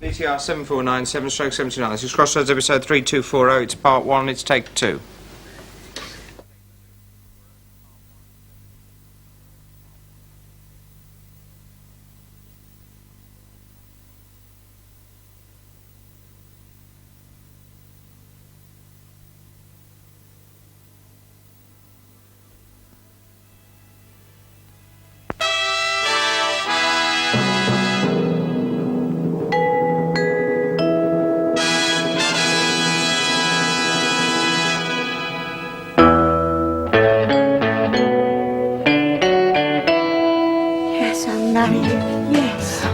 BTR 7497/79. This is Crossroads episode 3240. It's part 1. It's take 2.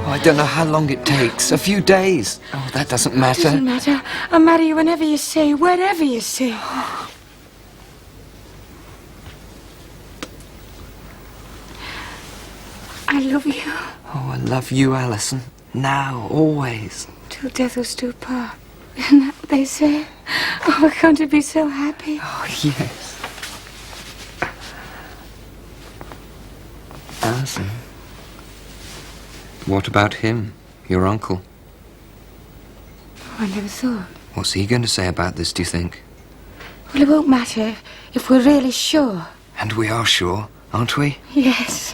I don't know how long it takes. A few days. Oh, that doesn't matter. It doesn't matter. I'll marry you whenever you say, wherever you say. I love you. Oh, I love you, Alison. Now, always. Till death us do part. Isn't that what they say? Oh, we're going to be so happy. Oh, yes. Alison. What about him, your uncle? Oh, I never thought. What's he going to say about this, do you think? Well, it won't matter if we're really sure. And we are sure, aren't we? Yes.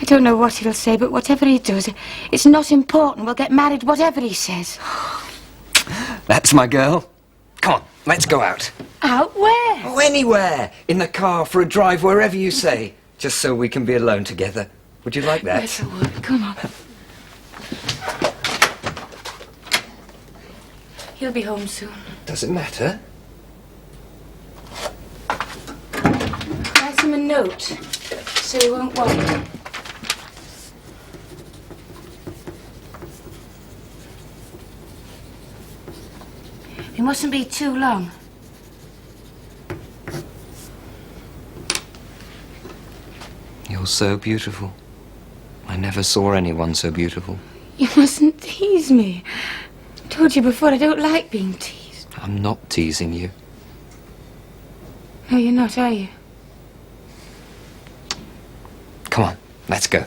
I don't know what he'll say, but whatever he does, it's not important. We'll get married whatever he says. That's my girl. Come on, let's go out. Out where? Oh, anywhere. In the car, for a drive, wherever you say. Just so we can be alone together. Would you like that? Yes, I would. Come on. He'll be home soon. Does it matter? Write him a note, so he won't worry. It mustn't be too long. You're so beautiful. I never saw anyone so beautiful. You mustn't tease me. I told you before, I don't like being teased. I'm not teasing you. No, you're not, are you? Come on, let's go.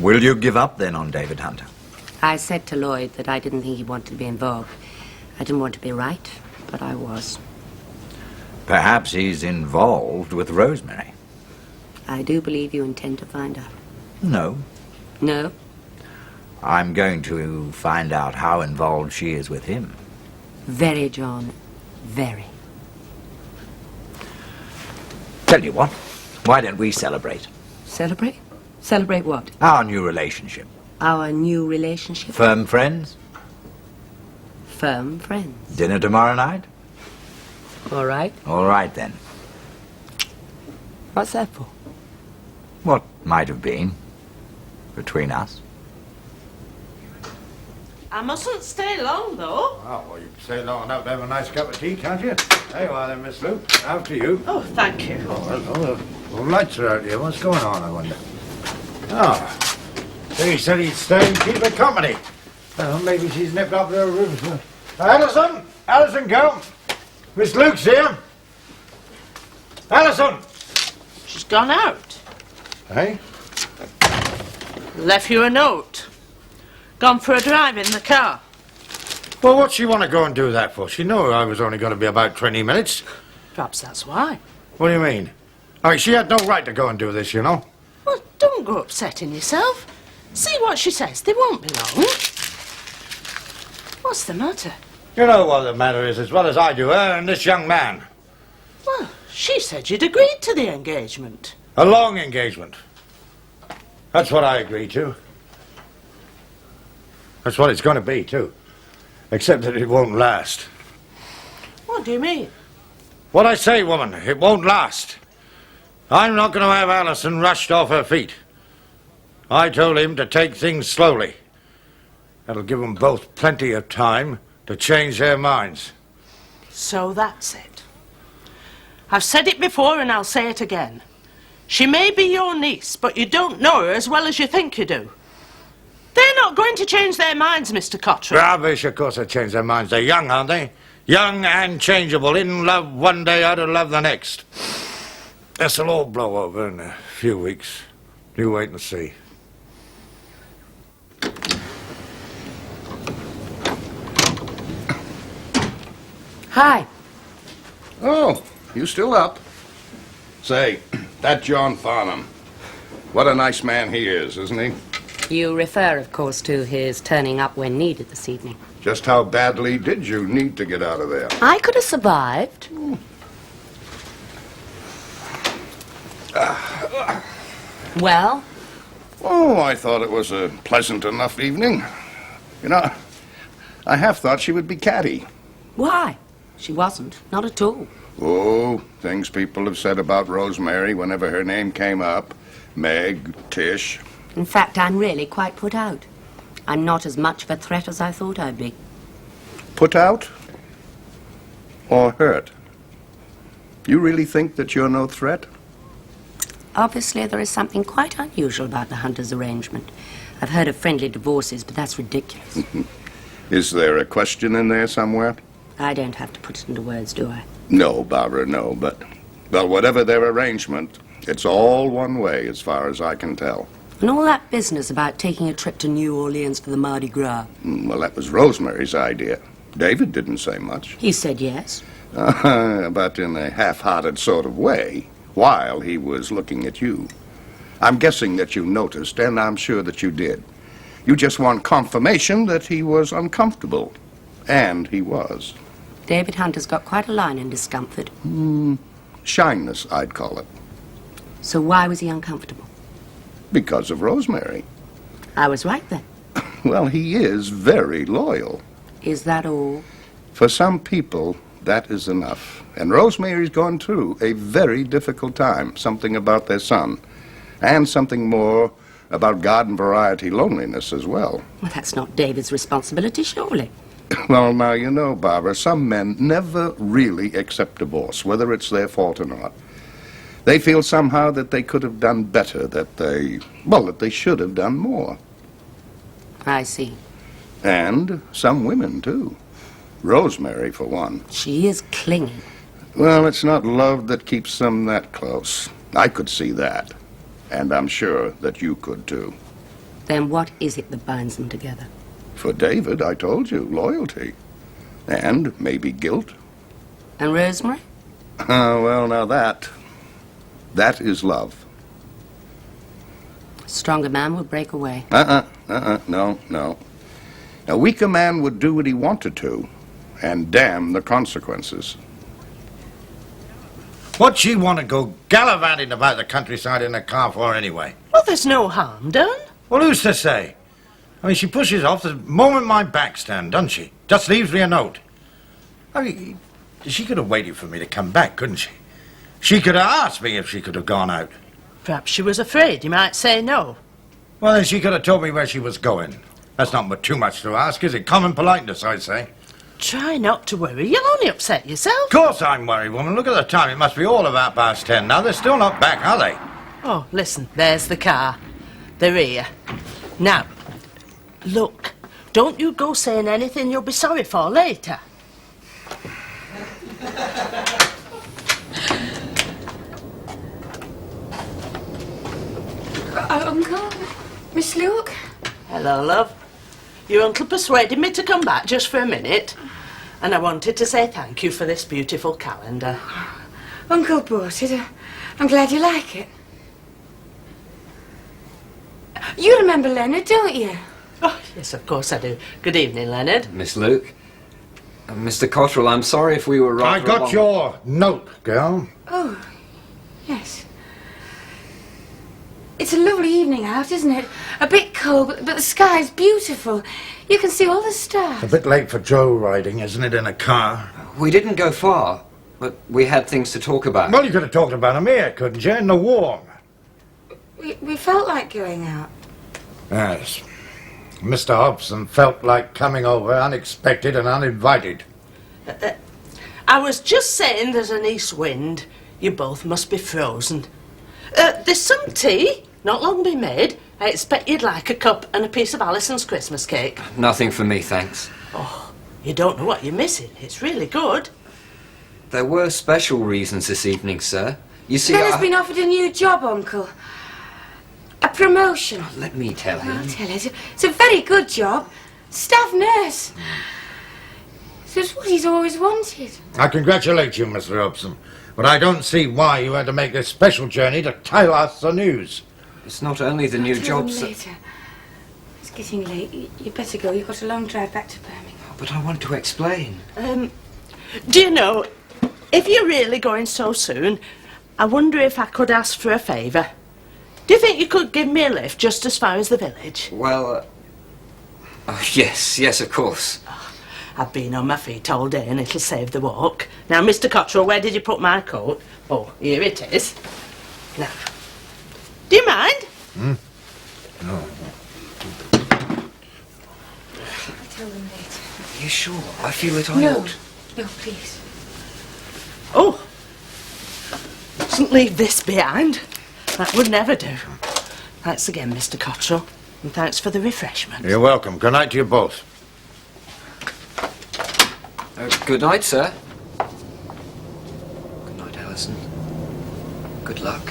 Will you give up then on David Hunter? I said to Lloyd that I didn't think he wanted to be involved. I didn't want to be right, but I was. Perhaps he's involved with Rosemary. I do believe you intend to find her. No. No? I'm going to find out how involved she is with him. Very, John. Very. Tell you what, why don't we celebrate? Celebrate? Celebrate what? Our new relationship. Our new relationship? Firm friends? Firm friends. Dinner tomorrow night? All right. All right, then. What's that for? What might have been between us. I mustn't stay long, though. Oh, well, you can stay long enough to have a nice cup of tea, can't you? There you are then, Miss Lou. After you. Oh, thank you. Oh, well, the lights are out here. What's going on, I wonder? Oh, he said he'd stay and keep her company. Well, maybe she's nipped up to her room. Alison! Alison, come! Miss Luke's here. Alison! She's gone out. Hey? Left you a note. Gone for a drive in the car. Well, what's she want to go and do that for? She knew I was only going to be about 20 minutes. Perhaps that's why. What do you mean? I mean, she had no right to go and do this, you know. Well, don't go upsetting yourself. See what she says. They won't be long. What's the matter? You know what the matter is as well as I do, her and this young man. Well, she said you'd agreed to the engagement. A long engagement. That's what I agreed to. That's what it's going to be, too. Except that it won't last. What do you mean? What I say, woman, it won't last. I'm not going to have Alison rushed off her feet. I told him to take things slowly. That'll give them both plenty of time to change their minds. So that's it. I've said it before and I'll say it again. She may be your niece, but you don't know her as well as you think you do. They're not going to change their minds, Mr. Cottrell. Rubbish, of course they change their minds. They're young, aren't they? Young and changeable, in love one day, out of love the next. This'll all blow over in a few weeks. You wait and see. Hi. Oh, you still up? Say, that John Farnham. What a nice man he is, isn't he? You refer, of course, to his turning up when needed this evening. Just how badly did you need to get out of there? I could have survived. Well? Oh, I thought it was a pleasant enough evening. You know, I half thought she would be catty. Why? She wasn't. Not at all. Oh, things people have said about Rosemary whenever her name came up. Meg, Tish. In fact, I'm really quite put out. I'm not as much of a threat as I thought I'd be. Put out? Or hurt? You really think that you're no threat? Obviously, there is something quite unusual about the Hunters' arrangement. I've heard of friendly divorces, but that's ridiculous. Is there a question in there somewhere? I don't have to put it into words, do I? No, Barbara, no, but... Well, whatever their arrangement, it's all one way as far as I can tell. And all that business about taking a trip to New Orleans for the Mardi Gras. Well, that was Rosemary's idea. David didn't say much. He said yes. But in a half-hearted sort of way, while he was looking at you. I'm guessing that you noticed, and I'm sure that you did. You just want confirmation that he was uncomfortable. And he was. David Hunter's got quite a line in discomfort. Shyness, I'd call it. So why was he uncomfortable? Because of Rosemary. I was right then. Well, he is very loyal. Is that all? For some people, that is enough. And Rosemary's gone through a very difficult time. Something about their son. And something more about garden variety loneliness as well. Well, that's not David's responsibility, surely. Well, now, you know, Barbara, some men never really accept divorce, whether it's their fault or not. They feel somehow that they could have done better, that they should have done more. I see. And some women, too. Rosemary, for one. She is clingy. Well, it's not love that keeps them that close. I could see that. And I'm sure that you could, too. Then what is it that binds them together? For David, I told you, loyalty. And maybe guilt. And Rosemary? Well, now that is love. A stronger man would break away. No. A weaker man would do what he wanted to, and damn the consequences. What'd she want to go gallivanting about the countryside in a car for anyway? Well, there's no harm done. Well, who's to say? I mean, she pushes off the moment my back's turned, doesn't she? Just leaves me a note. I mean, she could have waited for me to come back, couldn't she? She could have asked me if she could have gone out. Perhaps she was afraid you might say no. Well, then she could have told me where she was going. That's not too much to ask, is it? Common politeness, I'd say. Try not to worry. You'll only upset yourself. Of course I'm worried, woman. Look at the time. It must be all of 10:30 now. They're still not back, are they? Oh, listen, there's the car. They're here. Now, look, don't you go saying anything you'll be sorry for later. Uncle? Miss Luke? Hello, love. Your uncle persuaded me to come back just for a minute, and I wanted to say thank you for this beautiful calendar. Uncle bought it. I'm glad you like it. You remember Leonard, don't you? Oh, yes, of course I do. Good evening, Leonard. Miss Luke? Mr. Cottrell, I'm sorry if we were rather I got along- your note, girl. Oh, yes. It's a lovely evening out, isn't it? A bit cold, but the sky's beautiful. You can see all the stars. A bit late for Joe riding, isn't it, in a car? We didn't go far, but we had things to talk about. Well, you could have talked about him here, couldn't you, in the warm? We felt like going out. Yes. Mr. Hobson felt like coming over unexpected and uninvited. I was just saying there's an east wind. You both must be frozen. There's some tea, not long been made. I expect you'd like a cup and a piece of Alison's Christmas cake. Nothing for me, thanks. Oh, you don't know what you're missing. It's really good. There were special reasons this evening, sir. You see, Bella's been offered a new job, Uncle. A promotion. Let me tell him. I'll tell her. It's a very good job. Staff nurse. It's what he's always wanted. I congratulate you, Mr. Robson, but I don't see why you had to make this special journey to tell us the news. It's not only the new Tell jobs them that... later. It's getting late. You better go. You've got a long drive back to Birmingham. But I want to explain. Do you know, if you're really going so soon, I wonder if I could ask for a favour. Do you think you could give me a lift just as far as the village? Well, oh, yes, of course. I've been on my feet all day and it'll save the walk. Now, Mr. Cottrell, where did you put my coat? Oh, here it is. Now, do you mind? No. I'll tell them later. Are you sure? I feel that I No. ought. No, please. Oh, mustn't leave this behind. That would never do. Thanks again, Mr. Cottrell, and thanks for the refreshment. You're welcome. Good night to you both. Good night, sir. Good night, Alison. Good luck.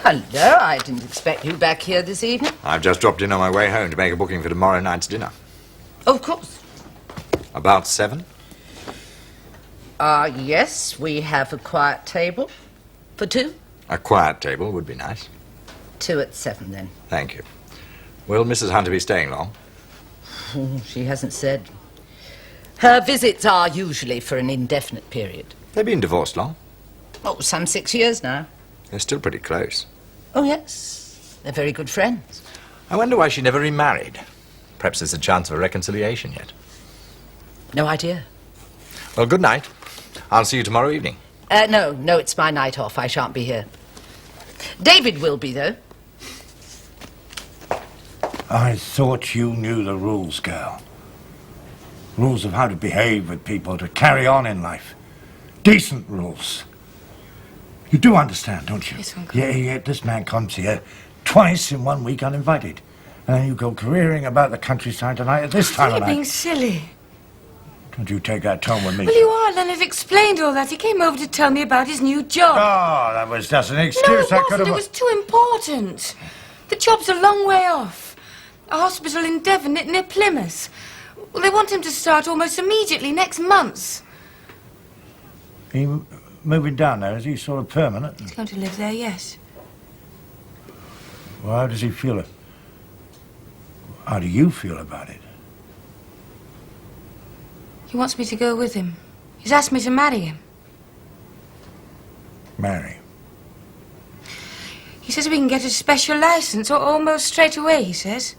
Hello, I didn't expect you back here this evening. I've just dropped in on my way home to make a booking for tomorrow night's dinner. Of course. About 7? Yes, we have a quiet table. For 2? A quiet table would be nice. 2 at 7, then. Thank you. Will Mrs. Hunter be staying long? She hasn't said. Her visits are usually for an indefinite period. They've been divorced long. Oh, some 6 years now. They're still pretty close. Oh, yes. They're very good friends. I wonder why she never remarried. Perhaps there's a chance of a reconciliation yet. No idea. Well, good night. I'll see you tomorrow evening. No, it's my night off. I shan't be here. David will be, though. I thought you knew the rules, girl. Rules of how to behave with people, to carry on in life. Decent rules. You do understand, don't you? Yes, Uncle. Yeah, this man comes here twice in 1 week uninvited. And then you go careering about the countryside tonight at this time of You're night. being silly. Don't you take that tone with me. Well, you are. Leonard explained all that. He came over to tell me about his new job. Oh, that was just an No, excuse it I could wasn't. have... It was too important. The job's a long way off. A hospital in Devon, near Plymouth. Well, they want him to start almost immediately, next month. He moving down there, is he sort of permanent? He's going to live there, yes. Well, how does he feel it? How do you feel about it? He wants me to go with him. He's asked me to marry him. Mary. He says we can get a special license almost straight away, he says.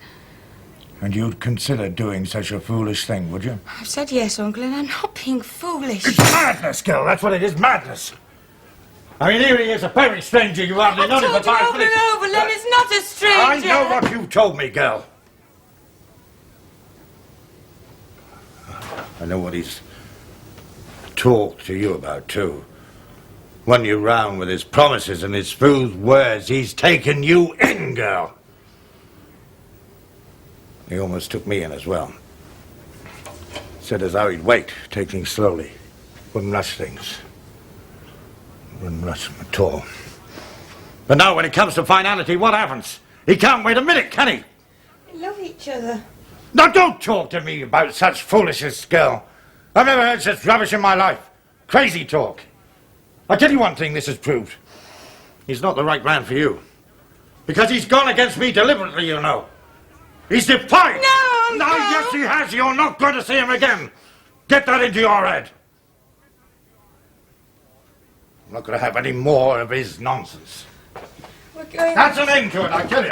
And you'd consider doing such a foolish thing, would you? I've said yes, Uncle, and I'm not being foolish. It's madness, girl. That's what it is, madness. I mean, here he is, a very stranger. You hardly I've known him told for you 5 over minutes. and over, Leonard's not a stranger. I know what you told me, girl. I know what he's talked to you about, too. Won you round with his promises and his smooth words. He's taken you in, girl. He almost took me in as well. Said as how he'd wait, take things slowly. Wouldn't rush things. Wouldn't rush them at all. But now when it comes to finality, what happens? He can't wait a minute, can he? We love each other. Now don't talk to me about such foolishness, girl. I've never heard such rubbish in my life. Crazy talk. I'll tell you one thing this has proved. He's not the right man for you. Because he's gone against me deliberately, you know. He's defiant. No, Now, yes, he has. You're not going to see him again. Get that into your head. I'm not going to have any more of his nonsense. We're going... That's an end to it, I tell you.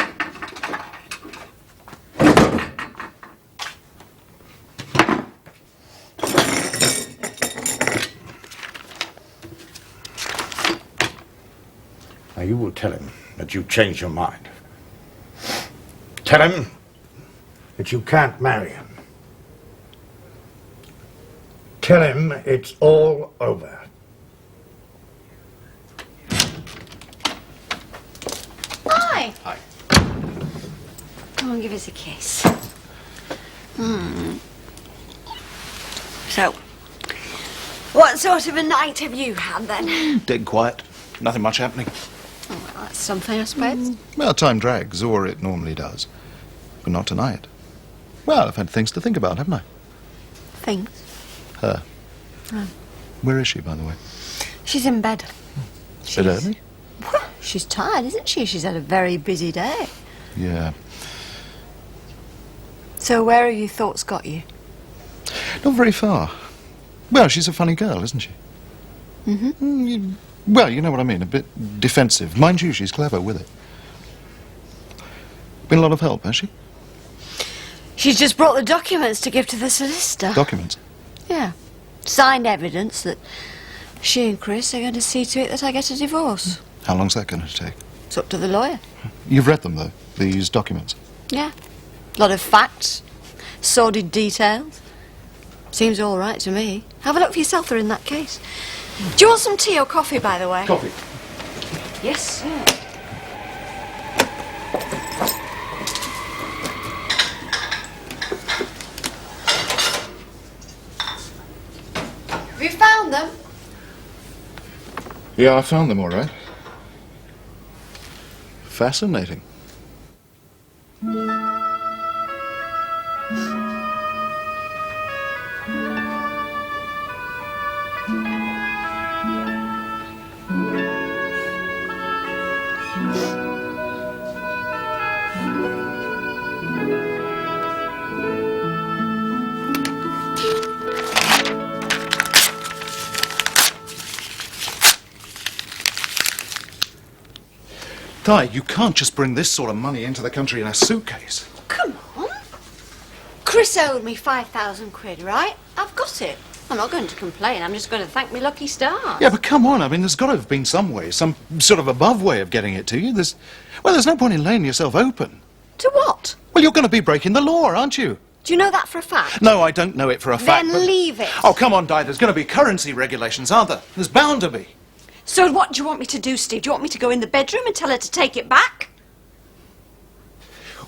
Now, you will tell him that you've changed your mind. Tell him that you can't marry him. Tell him it's all over. Hi. Hi. Come on, give us a kiss. So, what sort of a night have you had then? Dead quiet. Nothing much happening. Oh, well, that's something, I suppose. Well, time drags, or it normally does. But not tonight. Well, I've had things to think about, haven't I? Things. Her. Oh. Where is she, by the way? She's in bed. Bit early? Well, she's tired, isn't she? She's had a very busy day. Yeah. So where have your thoughts got you? Not very far. Well, she's a funny girl, isn't she? Mm-hmm. Well, you know what I mean. A bit defensive. Mind you, she's clever with it. Been a lot of help, has she? She's just brought the documents to give to the solicitor. Documents? Yeah. Signed evidence that she and Chris are going to see to it that I get a divorce. How long's that going to take? It's up to the lawyer. You've read them, though, these documents? Yeah. A lot of facts, sordid details. Seems all right to me. Have a look for yourself, they're in that case. Do you want some tea or coffee, by the way? Coffee. Yes, sir. Have you found them? Yeah, I found them all right. Fascinating. Di, you can't just bring this sort of money into the country in a suitcase. Come on. Chris owed me 5,000 quid, right? I've got it. I'm not going to complain. I'm just going to thank me lucky stars. Yeah, but come on. I mean, there's got to have been some way, some sort of above way of getting it to you. There's no point in laying yourself open. To what? Well, you're going to be breaking the law, aren't you? Do you know that for a fact? No, I don't know it for a fact. Then but... leave it. Oh, come on, Di. There's going to be currency regulations, aren't there? There's bound to be. So what do you want me to do, Steve? Do you want me to go in the bedroom and tell her to take it back?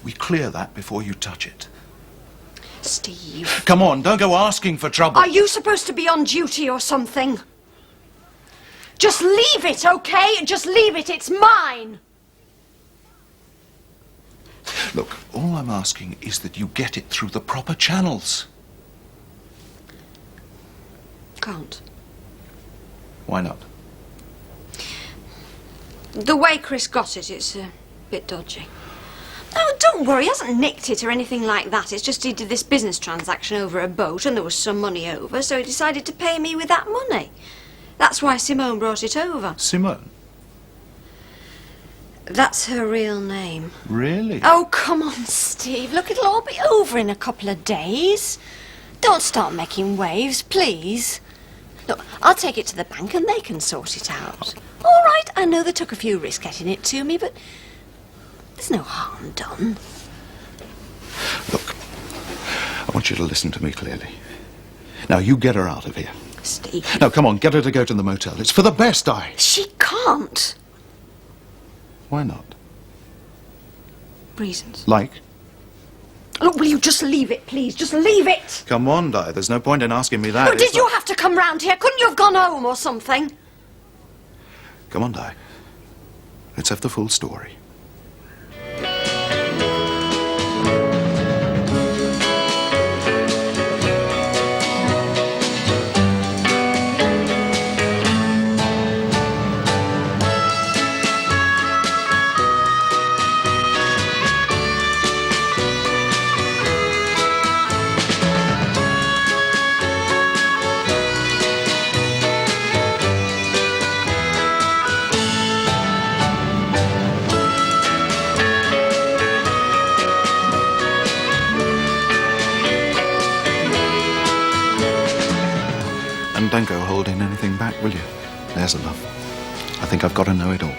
We clear that before you touch it. Steve. Come on, don't go asking for trouble. Are you supposed to be on duty or something? Just leave it, okay? Just leave it. It's mine. Look, all I'm asking is that you get it through the proper channels. Can't. Why not? The way Chris got it, it's a bit dodgy. Oh, don't worry, he hasn't nicked it or anything like that. It's just he did this business transaction over a boat and there was some money over, so he decided to pay me with that money. That's why Simone brought it over. Simone? That's her real name. Really? Oh, come on, Steve. Look, it'll all be over in a couple of days. Don't start making waves, please. Look, I'll take it to the bank and they can sort it out. All right, I know they took a few risks getting it to me, but there's no harm done. Look, I want you to listen to me clearly. Now, you get her out of here. Steve. No, come on, get her to go to the motel. It's for the best, Di. She can't. Why not? Reasons. Like? Look, will you just leave it, please? Just leave it! Come on, Di. There's no point in asking me that. Oh, did you have to come round here? Couldn't you have gone home or something? Come on, Di. Let's have the full story. And don't go holding anything back, will you? There's enough. I think I've got to know it all.